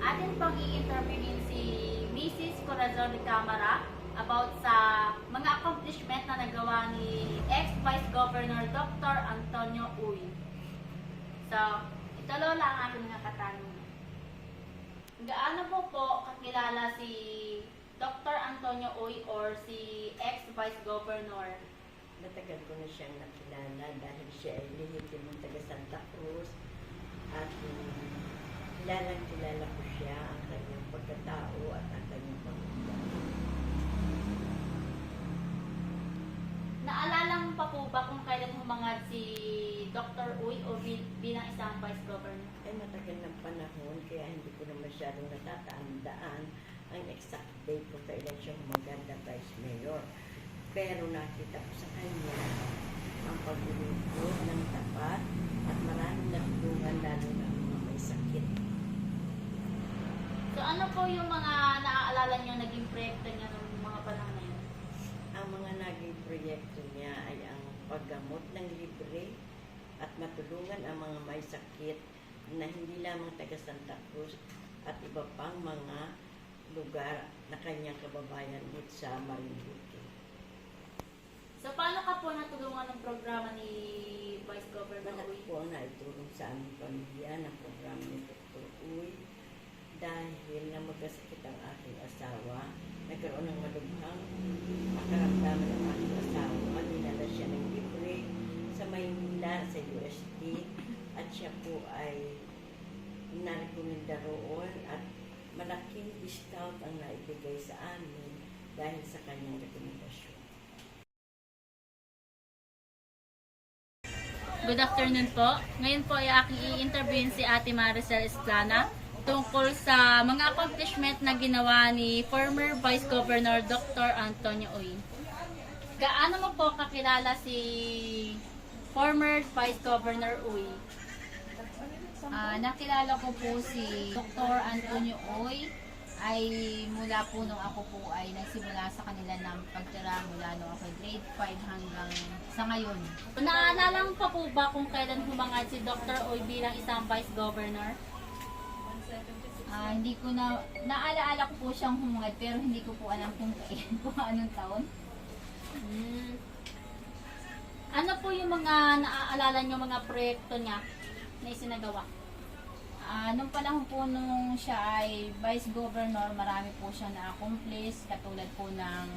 atin pong i-interviewin si Mrs. Corazon de Camara about sa mga accomplishment na nagawa ni ex-Vice Governor Dr. Antonio Uy. So, ito lola ang aking mga katanungan. Gaano po kakilala si Dr. Antonio Uy or si ex-Vice Governor? Matagal ko na siyang nakilala dahil siya ay lehitimong taga Santa Cruz at kilala ko siya, ang kanyang pagkatao at ang kanyang pamilya. Naalala mo pa po ba kung kailan humangad si Dr. Uy o bilang isang Vice Governor? Ay matagal ng panahon kaya hindi ko na masyadong natatandaan ang exact date kung kailan siya humangad na Vice Mayor. Pero nakita ko sa kanya ang paglulugod ng tapat at maraming natulungan lalo na ang mga may sakit. So ano po yung mga naaalala niyo naging proyekto niya ng mga panahon na yun? Ang mga naging proyekto niya ay ang paggamot ng libre at matulungan ang mga may sakit na hindi lamang taga Santa Cruz at iba pang mga lugar na kanyang kababayan dito sa Marinduque. So paano ka po natulungan ng programa ni Vice Governor Malaki Uy? po ang naitulong sa aming pamilya ng programa ni Dr. Uy dahil na magkasakit ang aking asawa, nagkaroon ng malubhang makaramdaman ng aking asawa, dinala siya ng libre sa Maynila, sa UST, at siya po ay narekomenda roon at malaking discount ang naibigay sa amin dahil sa kanyang rekomendasyon. Good afternoon po. Ngayon po ay aking i-interviewin si Ate Maricel Esplana tungkol sa mga accomplishment na ginawa ni former Vice Governor Dr. Antonio Uy. Gaano mo po kakilala si former Vice Governor Uy? Nakilala ko po si Dr. Antonio Uy ay mula po nung ako po ay nagsimula sa kanila ng pagtira mula nung ako grade 5 hanggang sa ngayon. Naalala mo pa po ba kung kailan humangad si Dr. Uy bilang isang Vice Governor? Hindi ko na, naalaala ko po siyang humangad pero hindi ko po alam kung kailan kung anong taon. Ano po yung mga naaalala niyo mga proyekto niya na isinagawa? Nung panahon po nung siya ay Vice Governor, marami po siya na-accomplish katulad po ng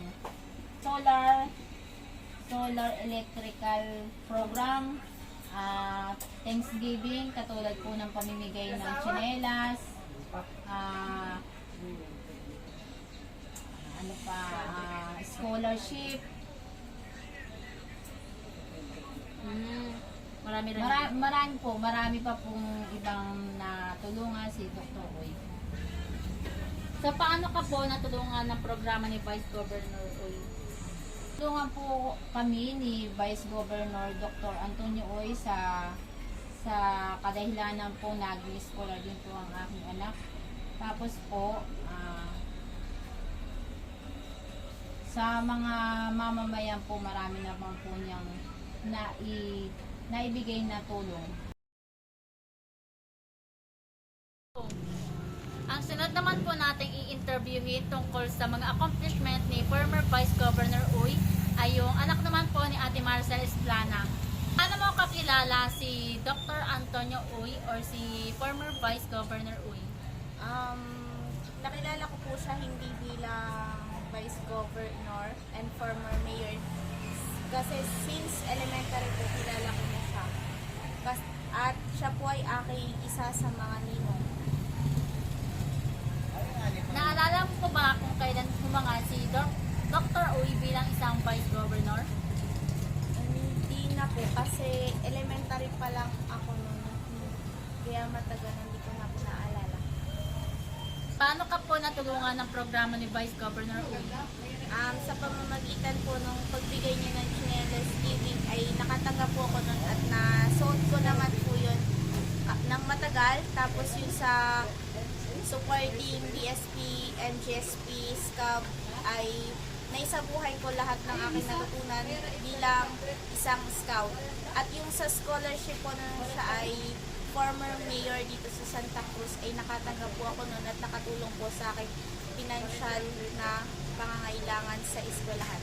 solar electrical program, Thanksgiving, katulad po ng pamimigay ng tsinelas, scholarship. Marami pa pong ibang natulungan si Dr. Uy. So, paano ka po natulungan ng programa ni Vice Governor Uy? Tulungan po kami ni Vice Governor Dr. Antonio Uy sa kadahilanan po nag-scholar din po ang aking anak. Tapos po, sa mga mamamayan po, marami naman po niyang naibigay na tulong. Ang sunod naman po nating i-interviewin tungkol sa mga accomplishment ni former Vice Governor Uy ay yung anak naman po ni Ate Maricel Esplana. Paano mo kakilala si Dr. Antonio Uy or si former Vice Governor Uy? Nakilala ko po siya hindi bilang Vice Governor and former Mayor. Kasi since elementary po, kilala ko na siya. At siya po ay aking isa sa mga ninong. Naalala mo po ba kung kailan humangad si Dr. Uy bilang isang Vice Governor? Hindi na po kasi elementary pa lang ako noon. Kaya matagal hindi ko na po naalala. Paano ka po natulungan ng programa ni Vice Governor Uy? Sa pamamagitan po nung pagbigay niya ng tsinelas giving ay nakatanggap po ako nun at nasuot ko naman po yun ng matagal. Tapos yun sa supporting DSP and GSP SCAB ay naisabuhay ko lahat ng aking natutunan bilang isang scout. At yung sa scholarship po nun siya ay former mayor dito sa Santa Cruz ay nakatanggap po ako noon at nakatulong po sa akin financial na pangangailangan sa eskwelahan.